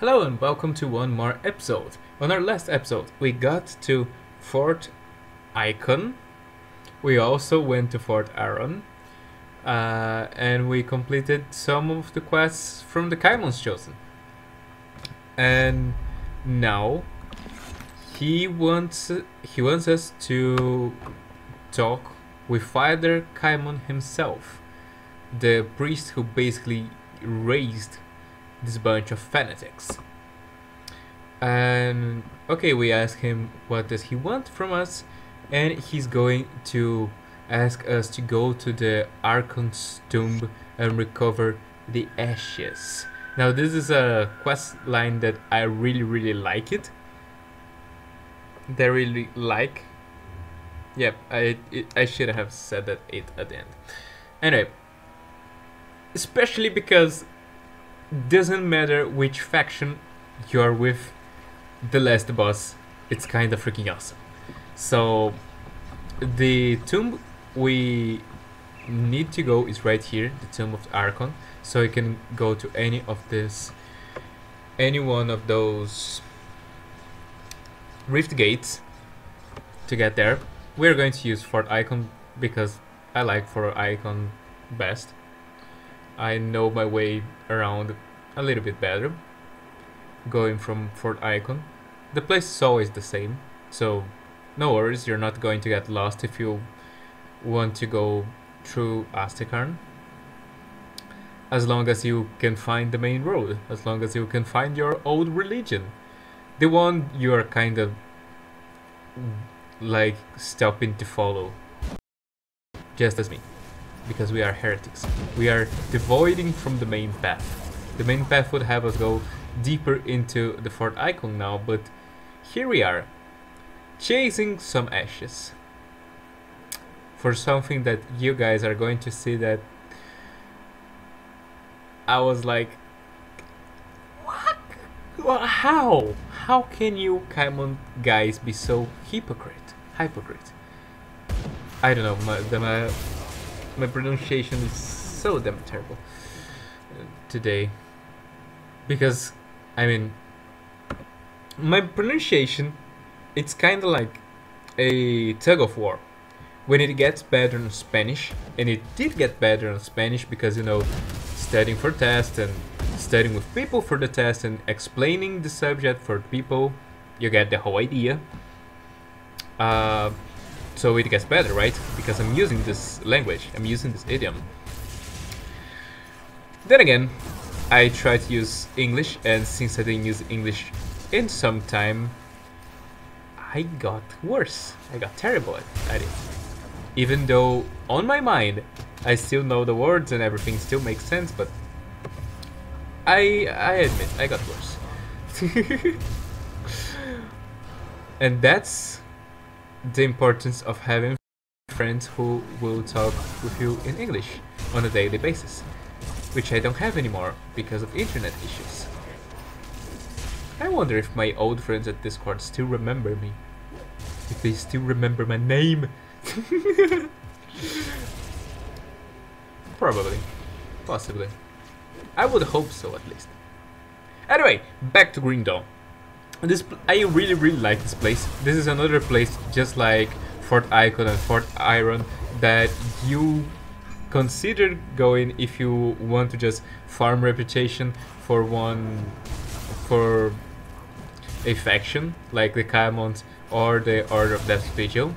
Hello and welcome to one more episode. On our last episode, we got to Fort Ikon. We also went to Fort Archon. And we completed some of the quests from the Caimons Chosen. And now he wants us to talk with Father Caimon himself, the priest who basically raised this bunch of fanatics. And okay, we ask him what does he want from us, and he's going to ask us to go to the Archon's tomb and recover the ashes. Now this is a quest line that I really like it. Yep, I should have said that at the end. Anyway, especially because doesn't matter which faction you're with, the last boss, it's kind of freaking awesome. So the tomb we need to go is right here, the tomb of Archon. So you can go to any one of those rift gates to get there. We're going to use Fort Ikon because I like Fort Ikon best. I know my way around a little bit better going from Fort Ikon. The place is always the same, so no worries, you're not going to get lost if you want to go through Aetherials. As long as you can find the main road, as long as you can find your old religion, the one you are kind of like stopping to follow, just as me. Because we are heretics. We are devoiding from the main path. The main path would have us go deeper into the Fort Ikon now, but here we are, chasing some ashes. For something that you guys are going to see that I was like, what? Well, how? How can you Caimon guys be so hypocrite? I don't know, my pronunciation is so damn terrible today, because I mean my pronunciation, it's kind of like a tug of war. When it gets better in Spanish, and it did get better in Spanish because, you know, studying for tests and studying with people for the test and explaining the subject for people, you get the whole idea. So it gets better, right? Because I'm using this language, I'm using this idiom. Then again, I try to use English, and since I didn't use English in some time, I got worse. I got terrible at it. Even though on my mind I still know the words and everything still makes sense, but I admit I got worse. And that's the importance of having friends who will talk with you in English on a daily basis, which I don't have anymore because of internet issues. I wonder if my old friends at Discord still remember me, if they still remember my name. Probably, possibly. I would hope so, at least. Anyway, back to Green Dawn. I really like this place. This is another place just like Fort Ikon and Fort Archon that you consider going if you want to just farm reputation for a faction like the Caimons or the Order of Death Vigil.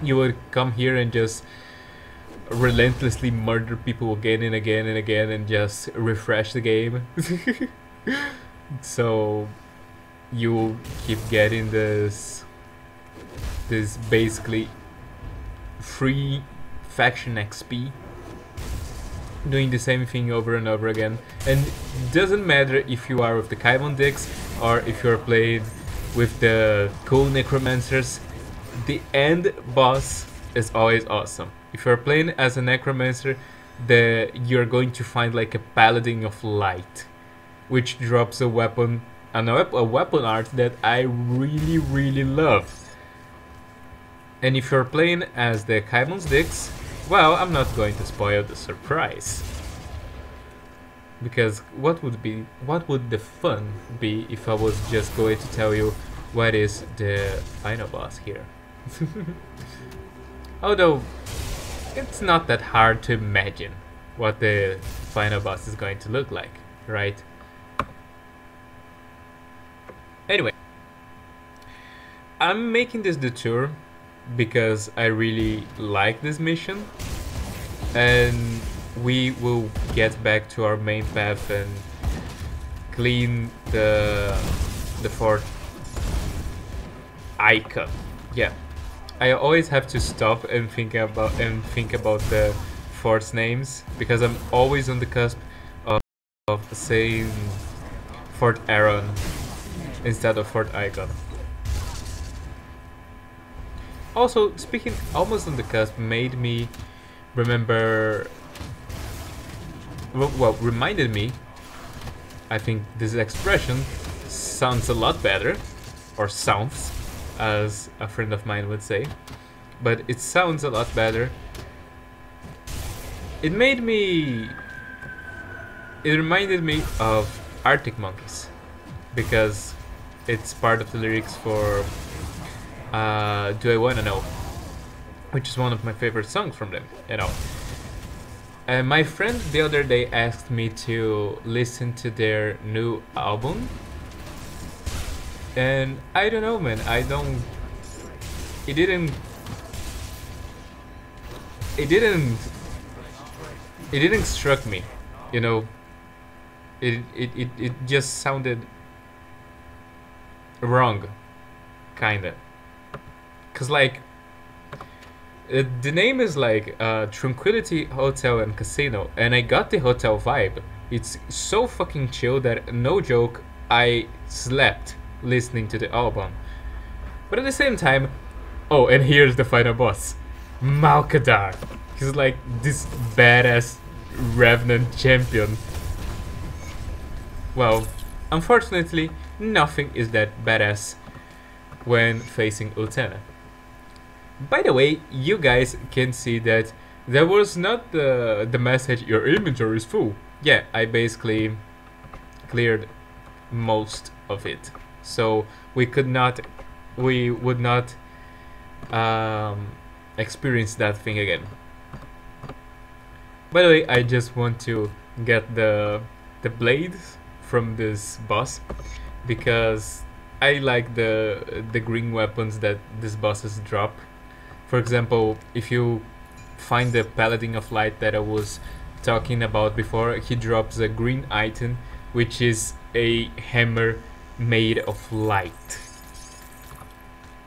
You would come here and just relentlessly murder people again and again and again and just refresh the game. So you keep getting this basically free faction XP, doing the same thing over and over again. And it doesn't matter if you are with the Caimon dicks or if you're playing with the cool necromancers, the end boss is always awesome. If you're playing as a necromancer, you're going to find like a paladin of light, which drops a weapon art that I really love. And if you're playing as the Caimon's dicks, well, I'm not going to spoil the surprise. Because what would the fun be if I was just going to tell you what is the final boss here? Although it's not that hard to imagine what the final boss is going to look like, right? Anyway, I'm making this detour because I really like this mission, and we will get back to our main path and clean the Fort Ikon. Yeah, I always have to stop and think about the fort's names because I'm always on the cusp of saying Fort Archon instead of Fort Ikon. Also, speaking almost on the cusp made me remember, well, reminded me, I think this expression sounds a lot better, or sounds, as a friend of mine would say, but it sounds a lot better. It reminded me of Arctic Monkeys, because it's part of the lyrics for Do I Wanna Know, which is one of my favorite songs from them, you know. And my friend the other day asked me to listen to their new album, and I don't know, man, it didn't struck me, you know. It just sounded wrong, kinda. Cause like, the name is like Tranquility Hotel and Casino, and I got the hotel vibe. It's so fucking chill that, no joke, I slept listening to the album. But at the same time, oh, and here's the final boss, Malkadar. He's like this badass Revenant champion. Well, unfortunately, nothing is that badass when facing Ultana. By the way, you guys can see that there was not the message, your inventory is full. Yeah, I basically cleared most of it. So we would not experience that thing again. By the way, I just want to get the blades from this boss because I like the green weapons that these bosses drop. For example, if you find the Paladin of Light that I was talking about before, he drops a green item, which is a hammer made of light.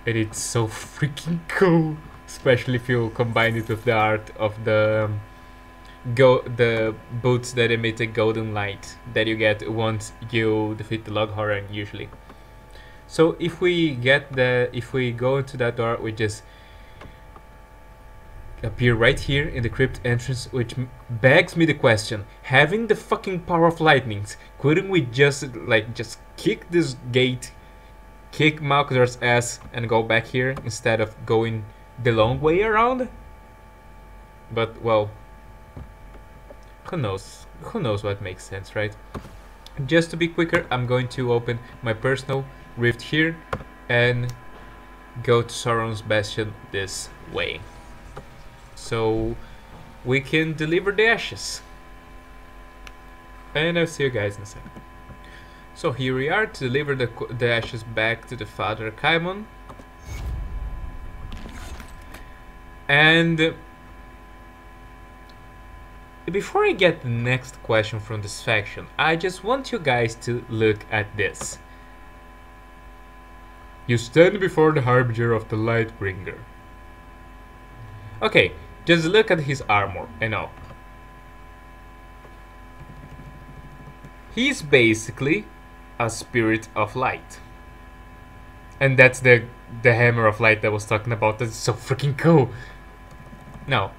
And it's so freaking cool, especially if you combine it with the art of the boots that emit a golden light that you get once you defeat the Loghoran usually. So if we go into that door, we just appear right here in the crypt entrance, which begs me the question: having the fucking power of lightnings, couldn't we just kick this gate, kick Malkadar's ass, and go back here instead of going the long way around? But well, who knows what makes sense, right? Just to be quicker, I'm going to open my personal rift here and go to Sauron's Bastion this way, so we can deliver the ashes. And I'll see you guys in a second. So here we are to deliver the ashes back to the Father Kaimon. And before I get the next question from this faction, I just want you guys to look at this. You stand before the Harbinger of the Lightbringer. Okay, just look at his armor and all. He's basically a spirit of light. And that's the hammer of light that I was talking about. That's so freaking cool. Now,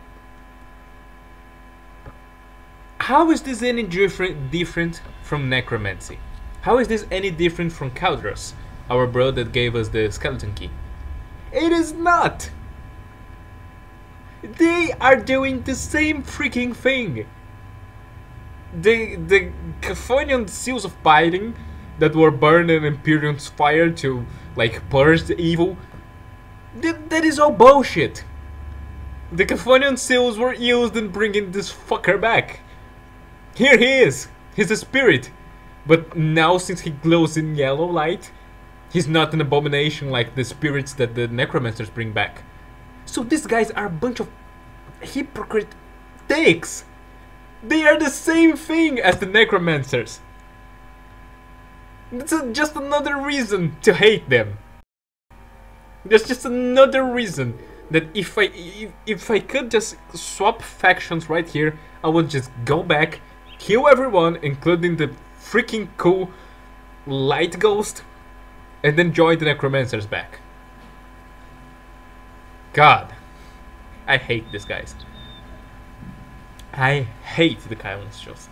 how is this any different from necromancy? How is this any different from Kaldros, our bro that gave us the skeleton key? It is not! They are doing the same freaking thing! the Caphonian seals of biting that were burned in Imperium's fire to like purge the evil. That is all bullshit. The Caphonian seals were used in bringing this fucker back. Here he is. He's a spirit. But now since he glows in yellow light, he's not an abomination like the spirits that the necromancers bring back. So these guys are a bunch of hypocrite dicks. They are the same thing as the necromancers. That's just another reason to hate them. That's just another reason that if I could just swap factions right here, I would just go back, kill everyone, including the freaking cool light ghost, and then join the necromancers back. God, I hate these guys. I hate the Kylan's.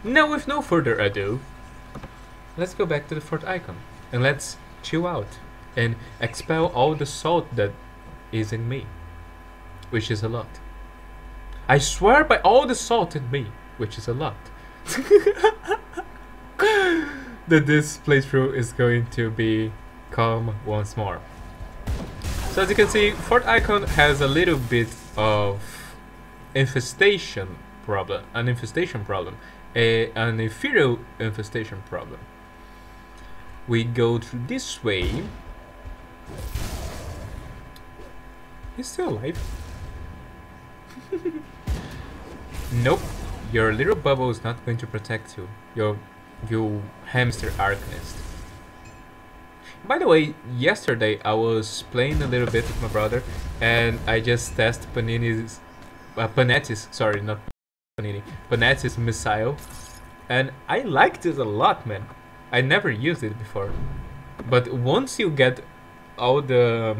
Now, with no further ado, let's go back to the Fort Ikon and let's chill out and expel all the salt that is in me, which is a lot. I swear by all the salt in me, which is a lot, that this playthrough is going to be calm once more. So as you can see, Fort Ikon has a little bit of infestation problem, an Aetherial infestation problem. We go through this way. He's still alive. Nope, your little bubble is not going to protect you. You hamster Arcanist. By the way, yesterday I was playing a little bit with my brother, and I just tested Panetti's, sorry, not Panini, Panetti's missile, and I liked it a lot, man. I never used it before, but once you get all the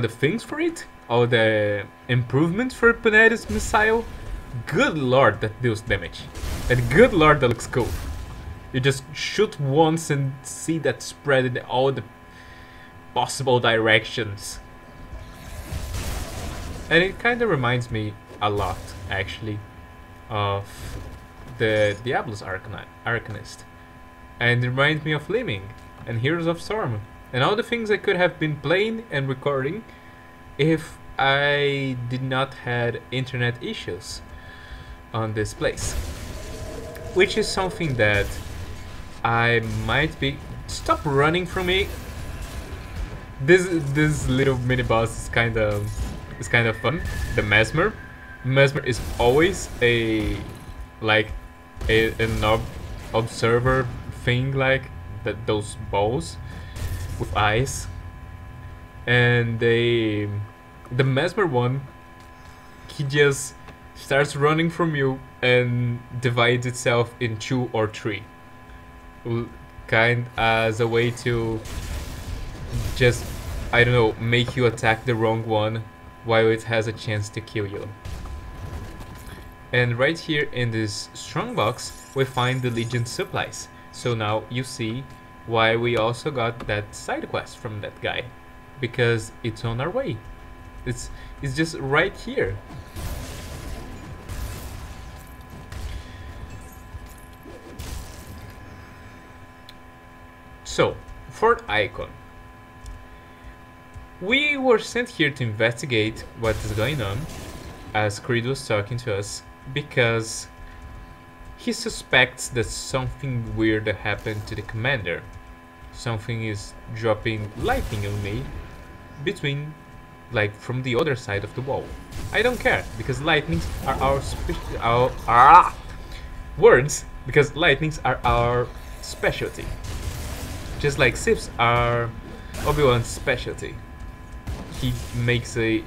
things for it, all the improvements for Panetti's missile, good lord, that deals damage, and good lord, that looks cool. You just shoot once and see that spread in all the possible directions. And it kind of reminds me a lot, actually, of the Diablo's Arcanist. And it reminds me of Liming and Heroes of Storm. And all the things I could have been playing and recording if I did not had internet issues on this place. Which is something that I might be... Stop running from me! This little mini boss is kind of fun. The Mesmer is always an observer thing, like those balls with eyes, and the Mesmer one, he just starts running from you and divides itself in 2 or 3, kind as a way to just, I don't know, make you attack the wrong one while it has a chance to kill you. And right here in this strong box we find the Legion supplies. So now you see why we also got that side quest from that guy, because it's on our way. It's just right here. So, Fort Ikon. We were sent here to investigate what is going on, as Creed was talking to us, because he suspects that something weird happened to the commander. Something is dropping lightning on me between, like, from the other side of the wall. I don't care, because lightnings are our words, because lightnings are our specialty. Just like sieves are Obi-Wan's specialty. He makes a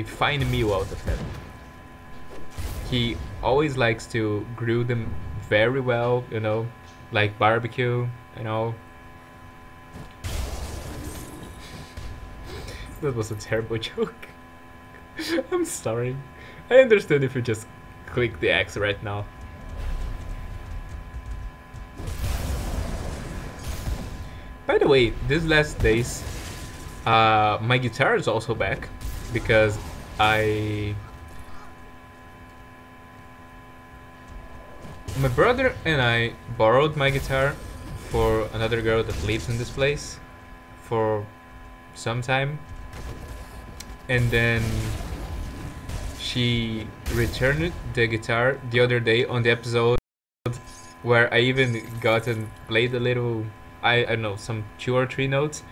fine meal out of them. He always likes to grill them very well, you know, like barbecue and all. That was a terrible joke. I'm sorry. I understand if you just click the X right now. By the way, these last days, my guitar is also back, because I my brother and I borrowed my guitar for another girl that lives in this place for some time, and then she returned the guitar the other day on the episode where I even got and played a little, I don't know, some 2 or 3 notes.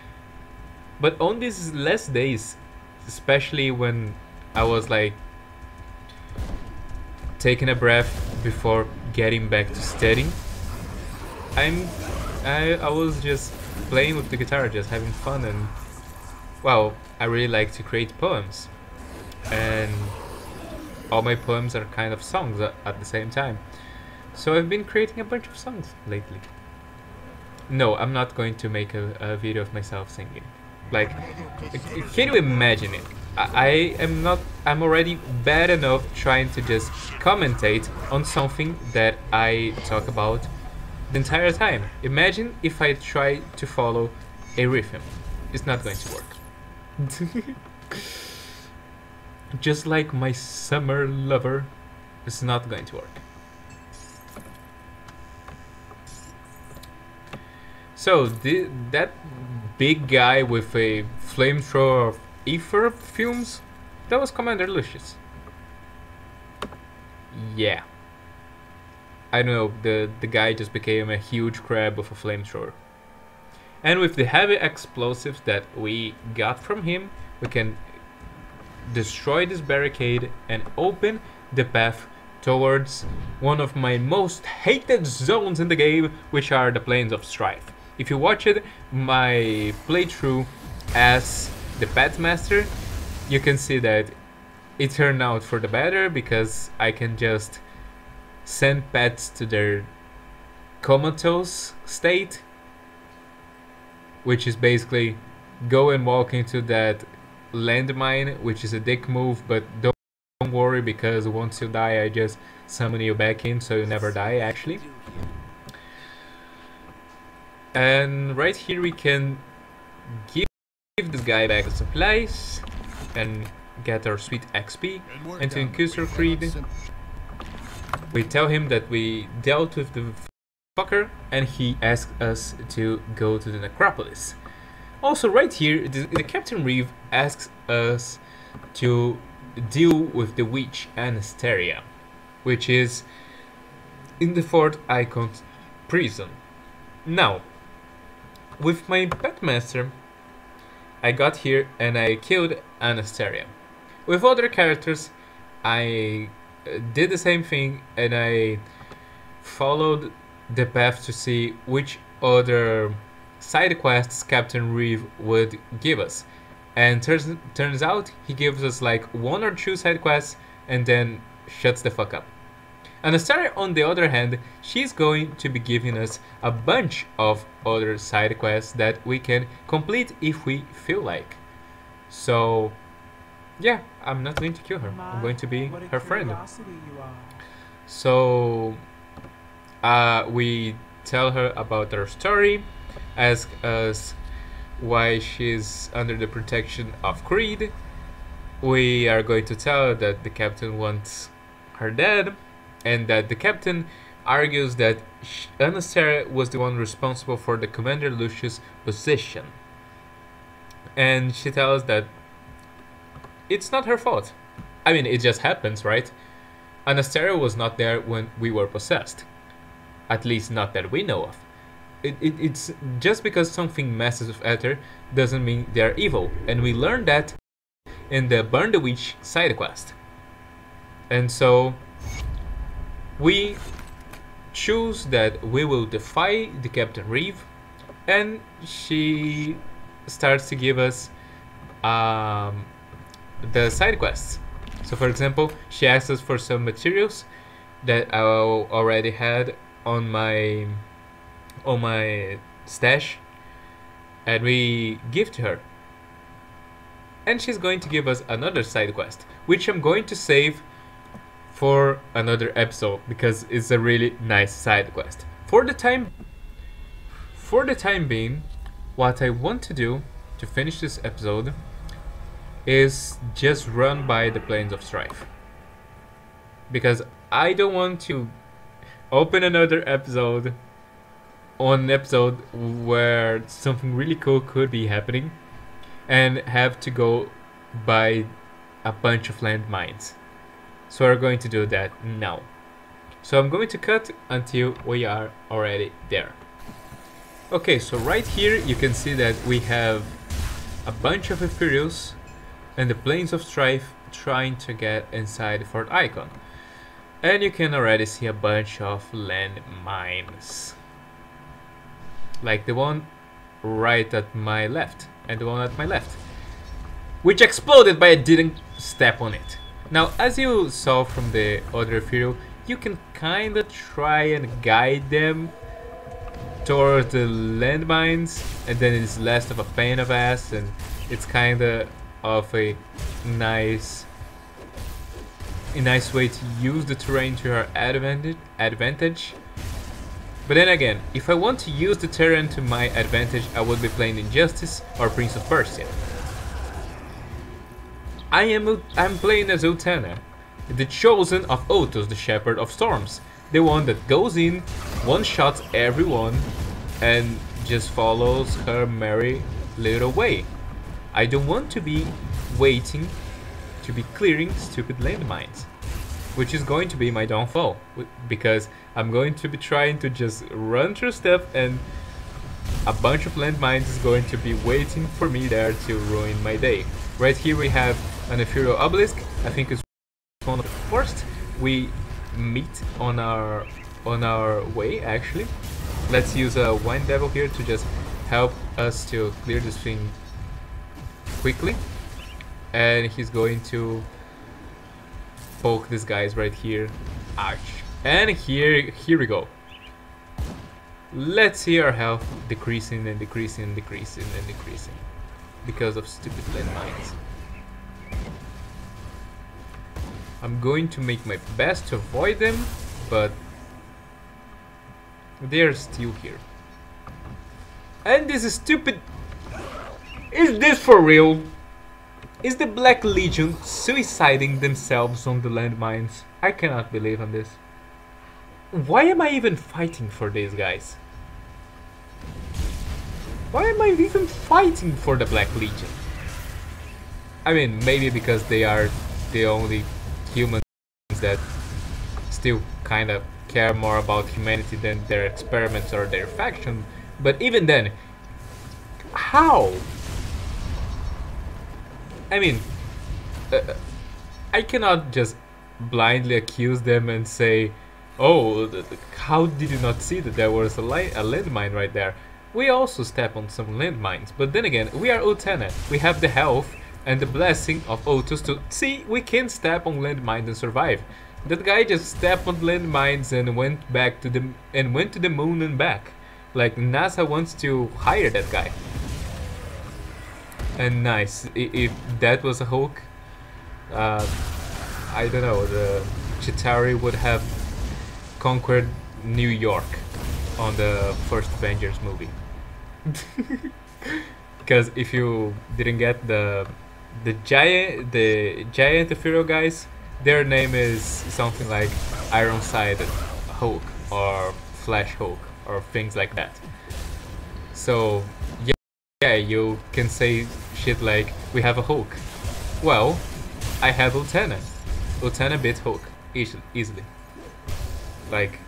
But on these last days, especially when I was like taking a breath before getting back to studying, I was just playing with the guitar, just having fun, and well, I really like to create poems, and all my poems are kind of songs at the same time. So I've been creating a bunch of songs lately. No, I'm not going to make a video of myself singing. Like, can you imagine it? I'm already bad enough trying to just commentate on something that I talk about the entire time. Imagine if I try to follow a rhythm. It's not going to work. Just like my summer lover, it's not going to work. So that big guy with a flamethrower of ether fumes, that was Commander Lucius. Yeah. I don't know, the guy just became a huge crab with a flamethrower. And with the heavy explosives that we got from him, we can destroy this barricade and open the path towards one of my most hated zones in the game, which are the Plains of Strife. If you watched my playthrough as the Pet Master, you can see that it turned out for the better, because I can just send pets to their comatose state, which is basically go and walk into that landmine, which is a dick move, but don't worry, because once you die I just summon you back in, so you never die actually. And right here we can give this guy back the supplies and get our sweet XP. And to increase our creed, we tell him that we dealt with the fucker, and he asked us to go to the necropolis. Also right here, the Captain Reeve asks us to deal with the witch Aetherials, which is in the Fort Ikon prison. Now, with my pet master, I got here and I killed Aetherials. With other characters, I did the same thing, and I followed the path to see which other side quests Captain Reeve would give us. And turns out he gives us like 1 or 2 side quests and then shuts the fuck up. Aetherials, on the other hand, she's going to be giving us a bunch of other side quests that we can complete if we feel like. So yeah, I'm not going to kill her. I'm going to be her friend. So we tell her about our story, ask us why she's under the protection of Creed. We are going to tell her that the captain wants her dead, and that the captain argues that Aetherials was the one responsible for the Commander Lucius position. And she tells us that it's not her fault. I mean, it just happens, right? Aetherials was not there when we were possessed. At least not that we know of. It's just because something messes with Aether doesn't mean they're evil. And we learned that in the Burn the Witch side quest. And so we choose that we will defy the Captain Reeve, and she starts to give us the side quests. So for example, she asks us for some materials that I already had on my stash, and we give to her. And she's going to give us another side quest, which I'm going to save for another episode, because it's a really nice side quest. For the time being, what I want to do to finish this episode is just run by the Plains of Strife, because I don't want to open another episode on an episode where something really cool could be happening, and have to go buy a bunch of landmines. So we're going to do that now. So I'm going to cut until we are already there. Okay, so right here you can see that we have a bunch of Aetherials and the Plains of Strife trying to get inside Fort Ikon. And you can already see a bunch of landmines. Like the one right at my left and the one at my left, which exploded but I didn't step on it. Now, as you saw from the other Aetherial, you can kinda try and guide them towards the landmines, and then it's less of a pain of ass, and it's kinda of a nice way to use the terrain to your advantage. But then again, if I want to use the terrain to my advantage, I would be playing Injustice or Prince of Persia. I'm playing as Ultana, the chosen of Otos, the Shepherd of Storms, the one that goes in, one-shots everyone, and just follows her merry little way. I don't want to be waiting to be clearing stupid landmines, which is going to be my downfall, because I'm going to be trying to just run through stuff, and a bunch of landmines is going to be waiting for me there to ruin my day. Right here we have an Aetherial Obelisk. I think it's one of the first we meet on our way, actually. Let's use a Wine Devil here to just help us to clear this thing quickly. And he's going to poke these guys right here. Ouch. And here we go. Let's see our health decreasing and decreasing and decreasing and decreasing because of stupid landmines. I'm going to make my best to avoid them, but they're still here. And this is stupid. Is this for real? Is the Black Legion suiciding themselves on the landmines? I cannot believe on this. Why am I even fighting for these guys? Why am I even fighting for the Black Legion? I mean, maybe because they are the only humans that still kind of care more about humanity than their experiments or their faction. But even then, how? I mean, I cannot just blindly accuse them and say, oh, how did you not see that there was a landmine right there? We also step on some landmines, but then again, we are Ultana. We have the health and the blessing of Otos to see we can step on landmines and survive. That guy just stepped on landmines and went to the moon and back. Like NASA wants to hire that guy. And nice. If that was a Hulk, I don't know, the Chitauri would have conquered New York on the first Avengers movie. Because if you didn't get the giant Aetherial guys, their name is something like Ironside Hulk or Flash Hulk or things like that. So yeah, you can say shit like, we have a Hulk. Well, I have Ultana. Ultana beat Hulk easily. Like,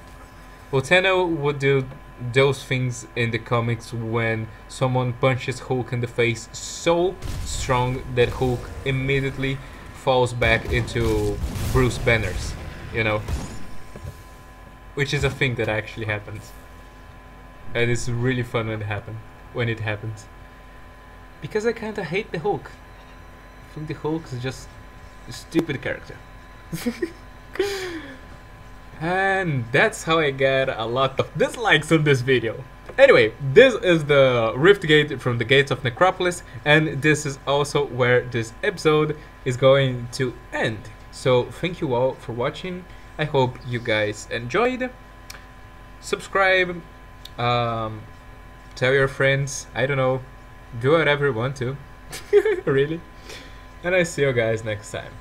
Ultana would do those things in the comics when someone punches Hulk in the face so strong that Hulk immediately falls back into Bruce Banners, you know? Which is a thing that actually happens. And it's really fun when it happens. Because I kinda hate the Hulk. I think the Hulk is just a stupid character. And that's how I get a lot of dislikes on this video. Anyway, this is the Rift Gate from the Gates of Necropolis, and this is also where this episode is going to end. So thank you all for watching. I hope you guys enjoyed. Subscribe, tell your friends, I don't know, do whatever you want to. Really. And I see you guys next time.